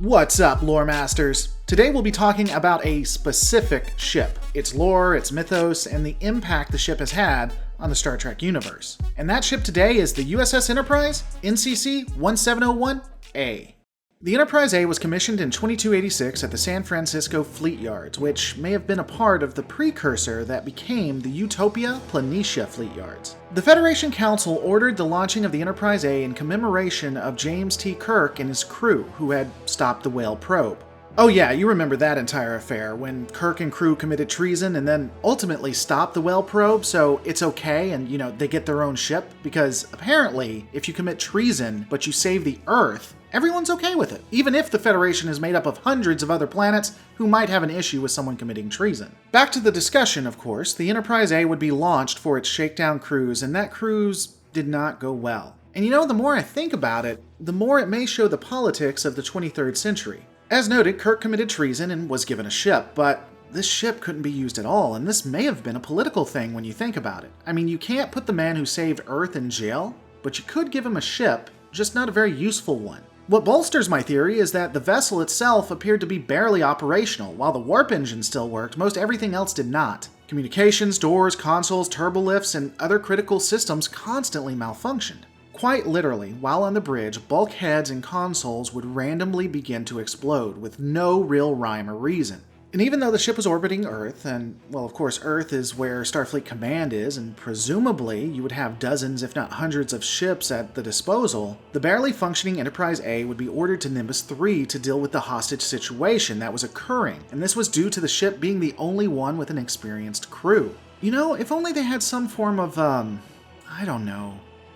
What's up, lore masters? Today we'll be talking about a specific ship, its lore, its mythos, and the impact the ship has had on the Star Trek universe. And that ship today is the USS Enterprise NCC-1701-A. The Enterprise A was commissioned in 2286 at the San Francisco Fleet Yards, which may have been a part of the precursor that became the Utopia Planitia Fleet Yards. The Federation Council ordered the launching of the Enterprise A in commemoration of James T. Kirk and his crew, who had stopped the whale probe. Oh yeah, you remember that entire affair, when Kirk and crew committed treason and then ultimately stopped the whale probe, so it's okay and, they get their own ship? Because apparently, if you commit treason but you save the Earth, everyone's okay with it, even if the Federation is made up of hundreds of other planets who might have an issue with someone committing treason. Back to the discussion, of course, the Enterprise A would be launched for its shakedown cruise, and that cruise did not go well. And the more I think about it, the more it may show the politics of the 23rd century. As noted, Kirk committed treason and was given a ship, but this ship couldn't be used at all, and this may have been a political thing when you think about it. I mean, you can't put the man who saved Earth in jail, but you could give him a ship, just not a very useful one. What bolsters my theory is that the vessel itself appeared to be barely operational. While the warp engine still worked, most everything else did not. Communications, doors, consoles, turbolifts, and other critical systems constantly malfunctioned. Quite literally, while on the bridge, bulkheads and consoles would randomly begin to explode with no real rhyme or reason. And even though the ship was orbiting Earth, and, well, of course, Earth is where Starfleet Command is, and presumably you would have dozens, if not hundreds of ships at the disposal, the barely functioning Enterprise A would be ordered to Nimbus 3 to deal with the hostage situation that was occurring, and this was due to the ship being the only one with an experienced crew. If only they had some form of,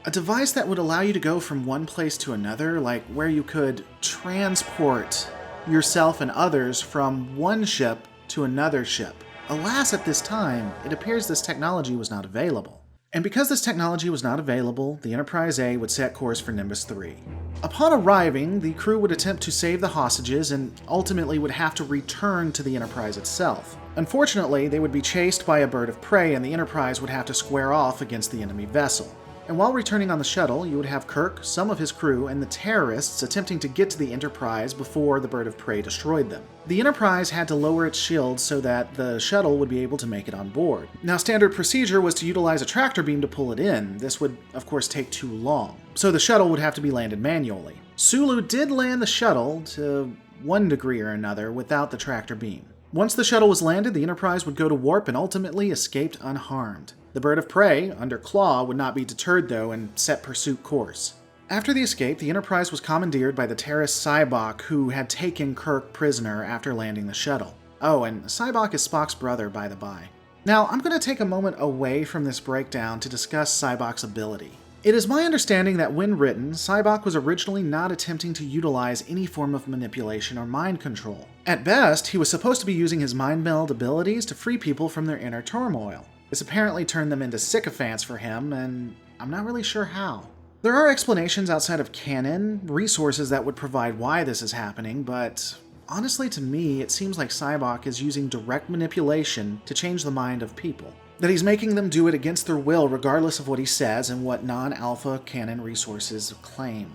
a device that would allow you to go from one place to another, like where you could transport yourself and others from one ship to another ship. Alas, at this time, it appears this technology was not available. And because this technology was not available, the Enterprise A would set course for Nimbus 3. Upon arriving, the crew would attempt to save the hostages and ultimately would have to return to the Enterprise itself. Unfortunately, they would be chased by a bird of prey and the Enterprise would have to square off against the enemy vessel. And while returning on the shuttle, you would have Kirk, some of his crew, and the terrorists attempting to get to the Enterprise before the bird of prey destroyed them. The Enterprise had to lower its shields so that the shuttle would be able to make it on board. Now, standard procedure was to utilize a tractor beam to pull it in. This would, of course, take too long, so the shuttle would have to be landed manually. Sulu did land the shuttle to one degree or another without the tractor beam. Once the shuttle was landed, the Enterprise would go to warp and ultimately escaped unharmed. The bird of prey, under Claw, would not be deterred though and set pursuit course. After the escape, the Enterprise was commandeered by the terrorist Sybok, who had taken Kirk prisoner after landing the shuttle. Oh, and Sybok is Spock's brother, by the by. Now, I'm going to take a moment away from this breakdown to discuss Sybok's ability. It is my understanding that when written, Sybok was originally not attempting to utilize any form of manipulation or mind control. At best, he was supposed to be using his mind meld abilities to free people from their inner turmoil. This apparently turned them into sycophants for him, and I'm not really sure how. There are explanations outside of canon, resources that would provide why this is happening, but honestly to me, it seems like Sybok is using direct manipulation to change the mind of people. That he's making them do it against their will regardless of what he says and what non-alpha canon resources claim.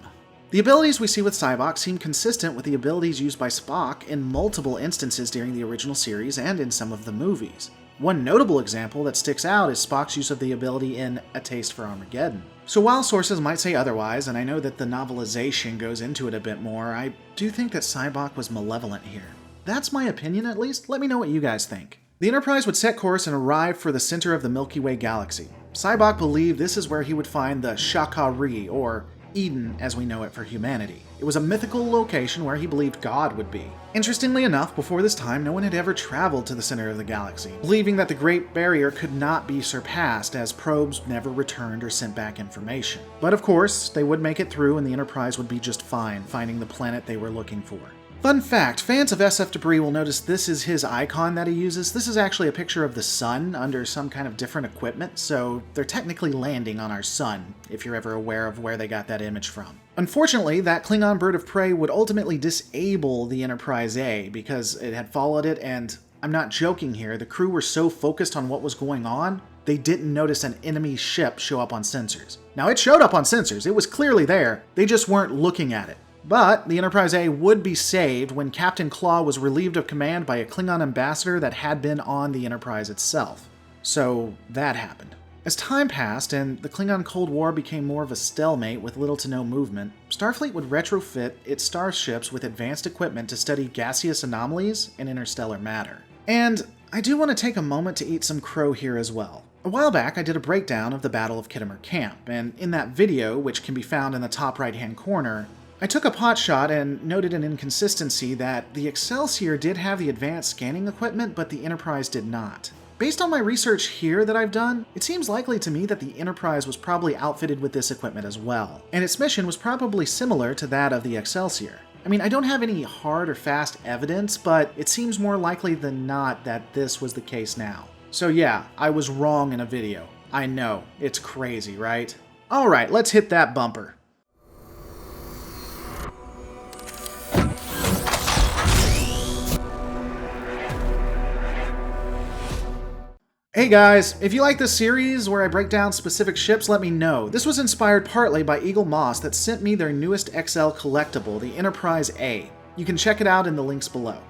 The abilities we see with Sybok seem consistent with the abilities used by Spock in multiple instances during the original series and in some of the movies. One notable example that sticks out is Spock's use of the ability in A Taste for Armageddon. So while sources might say otherwise, and I know that the novelization goes into it a bit more, I do think that Sybok was malevolent here. That's my opinion at least. Let me know what you guys think. The Enterprise would set course and arrive for the center of the Milky Way galaxy. Sybok believed this is where he would find the Shaka-Ri, or Eden as we know it for humanity. It was a mythical location where he believed God would be. Interestingly enough, before this time, no one had ever traveled to the center of the galaxy, believing that the Great Barrier could not be surpassed as probes never returned or sent back information. But of course, they would make it through and the Enterprise would be just fine finding the planet they were looking for. Fun fact, fans of SF Debris will notice this is his icon that he uses. This is actually a picture of the sun under some kind of different equipment, so they're technically landing on our sun, if you're ever aware of where they got that image from. Unfortunately, that Klingon bird of prey would ultimately disable the Enterprise A because it had followed it, and I'm not joking here, the crew were so focused on what was going on, they didn't notice an enemy ship show up on sensors. Now, it showed up on sensors, it was clearly there, they just weren't looking at it. But the Enterprise A would be saved when Captain Claw was relieved of command by a Klingon ambassador that had been on the Enterprise itself. So that happened. As time passed and the Klingon Cold War became more of a stalemate with little to no movement, Starfleet would retrofit its starships with advanced equipment to study gaseous anomalies and interstellar matter. And I do want to take a moment to eat some crow here as well. A while back, I did a breakdown of the Battle of Khitomer Camp, and in that video, which can be found in the top right-hand corner, I took a pot shot and noted an inconsistency that the Excelsior did have the advanced scanning equipment, but the Enterprise did not. Based on my research here that I've done, it seems likely to me that the Enterprise was probably outfitted with this equipment as well, and its mission was probably similar to that of the Excelsior. I mean, I don't have any hard or fast evidence, but it seems more likely than not that this was the case now. So yeah, I was wrong in a video. I know, it's crazy, right? Alright, let's hit that bumper. Hey guys, if you like this series where I break down specific ships, let me know. This was inspired partly by Eagle Moss that sent me their newest XL collectible, the Enterprise A. You can check it out in the links below.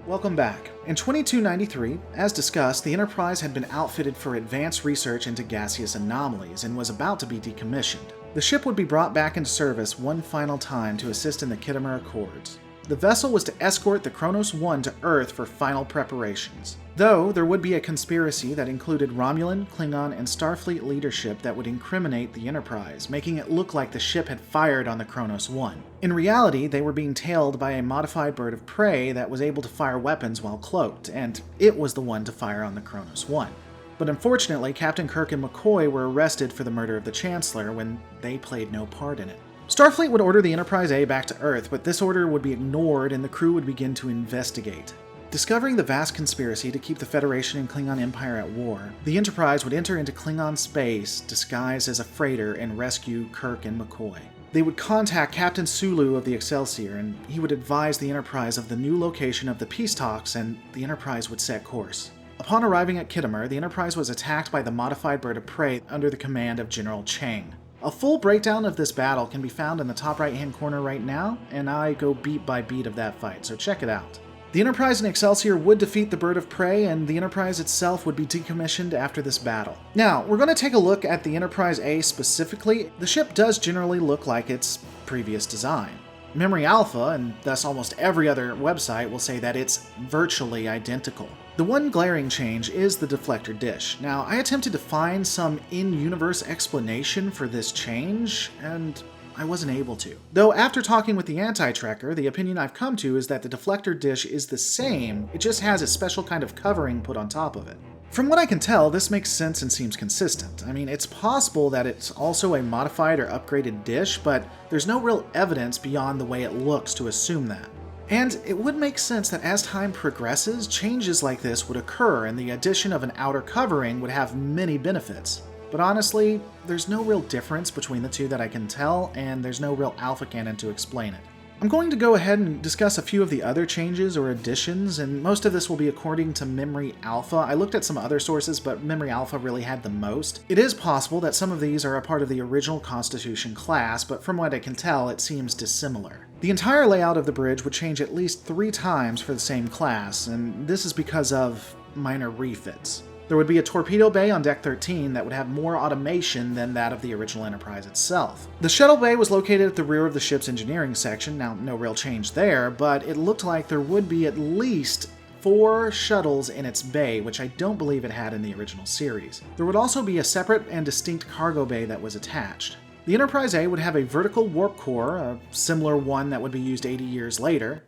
Welcome back. In 2293, as discussed, the Enterprise had been outfitted for advanced research into gaseous anomalies and was about to be decommissioned. The ship would be brought back into service one final time to assist in the Khitomer Accords. The vessel was to escort the Kronos 1 to Earth for final preparations. Though, there would be a conspiracy that included Romulan, Klingon, and Starfleet leadership that would incriminate the Enterprise, making it look like the ship had fired on the Kronos 1. In reality, they were being tailed by a modified bird of prey that was able to fire weapons while cloaked, and it was the one to fire on the Kronos 1. But unfortunately, Captain Kirk and McCoy were arrested for the murder of the Chancellor when they played no part in it. Starfleet would order the Enterprise A back to Earth, but this order would be ignored and the crew would begin to investigate. Discovering the vast conspiracy to keep the Federation and Klingon Empire at war, the Enterprise would enter into Klingon space disguised as a freighter and rescue Kirk and McCoy. They would contact Captain Sulu of the Excelsior, and he would advise the Enterprise of the new location of the peace talks, and the Enterprise would set course. Upon arriving at Khitomer, the Enterprise was attacked by the modified bird of prey under the command of General Chang. A full breakdown of this battle can be found in the top right-hand corner right now, and I go beat by beat of that fight, so check it out. The Enterprise and Excelsior would defeat the bird of prey, and the Enterprise itself would be decommissioned after this battle. Now, we're going to take a look at the Enterprise A specifically. The ship does generally look like its previous design. Memory Alpha, and thus almost every other website, will say that it's virtually identical. The one glaring change is the deflector dish. Now, I attempted to find some in-universe explanation for this change, and I wasn't able to. Though after talking with the anti-trekker, the opinion I've come to is that the deflector dish is the same, it just has a special kind of covering put on top of it. From what I can tell, this makes sense and seems consistent. I mean, it's possible that it's also a modified or upgraded dish, but there's no real evidence beyond the way it looks to assume that. And it would make sense that as time progresses, changes like this would occur and the addition of an outer covering would have many benefits. But honestly, there's no real difference between the two that I can tell, and there's no real alpha canon to explain it. I'm going to go ahead and discuss a few of the other changes or additions, and most of this will be according to Memory Alpha. I looked at some other sources, but Memory Alpha really had the most. It is possible that some of these are a part of the original Constitution class, but from what I can tell, it seems dissimilar. The entire layout of the bridge would change at least 3 times for the same class, and this is because of minor refits. There would be a torpedo bay on Deck 13 that would have more automation than that of the original Enterprise itself. The shuttle bay was located at the rear of the ship's engineering section. Now, no real change there, but it looked like there would be at least 4 shuttles in its bay, which I don't believe it had in the original series. There would also be a separate and distinct cargo bay that was attached. The Enterprise A would have a vertical warp core, a similar one that would be used 80 years later.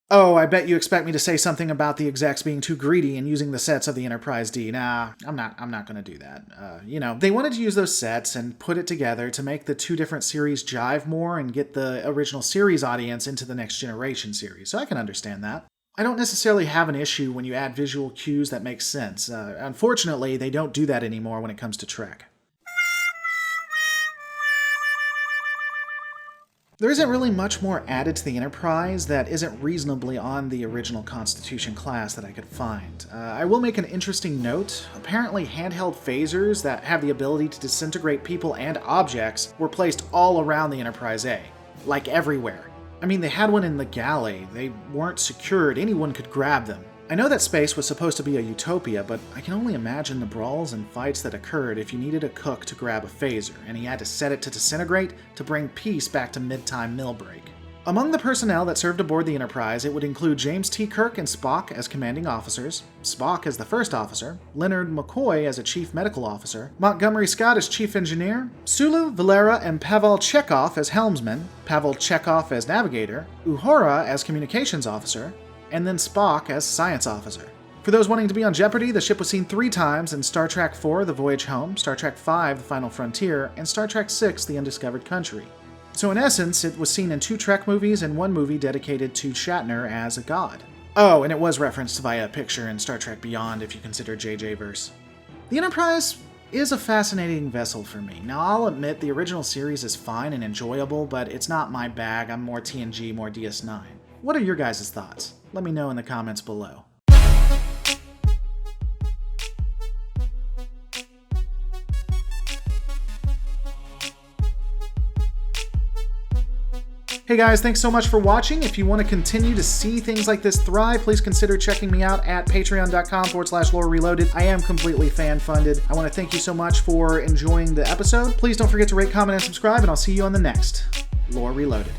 Oh, I bet you expect me to say something about the execs being too greedy and using the sets of the Enterprise D. Nah, I'm not gonna do that. They wanted to use those sets and put it together to make the 2 different series jive more and get the original series audience into the Next Generation series, so I can understand that. I don't necessarily have an issue when you add visual cues that make sense. Unfortunately, they don't do that anymore when it comes to Trek. There isn't really much more added to the Enterprise that isn't reasonably on the original Constitution class that I could find. I will make an interesting note. Apparently handheld phasers that have the ability to disintegrate people and objects were placed all around the Enterprise A. like everywhere. I mean, they had one in the galley. They weren't secured. Anyone could grab them. I know that space was supposed to be a utopia, but I can only imagine the brawls and fights that occurred if you needed a cook to grab a phaser, and he had to set it to disintegrate to bring peace back to mid-time meal break. Among the personnel that served aboard the Enterprise, it would include James T. Kirk and Spock as commanding officers, Spock as the first officer, Leonard McCoy as a chief medical officer, Montgomery Scott as chief engineer, Sulu, Valera, and Pavel Chekhov as helmsman, Pavel Chekhov as navigator, Uhura as communications officer, and then Spock as science officer. For those wanting to be on Jeopardy, the ship was seen 3 times in Star Trek IV, The Voyage Home, Star Trek V, The Final Frontier, and Star Trek VI, The Undiscovered Country. So in essence, it was seen in 2 Trek movies and 1 movie dedicated to Shatner as a god. Oh, and it was referenced via a picture in Star Trek Beyond if you consider JJ-verse. The Enterprise is a fascinating vessel for me. Now, I'll admit the original series is fine and enjoyable, but it's not my bag. I'm more TNG, more DS9. What are your guys' thoughts? Let me know in the comments below. Hey guys, thanks so much for watching. If you want to continue to see things like this thrive, please consider checking me out at patreon.com/Lore Reloaded. I am completely fan-funded. I want to thank you so much for enjoying the episode. Please don't forget to rate, comment, and subscribe, and I'll see you on the next Lore Reloaded.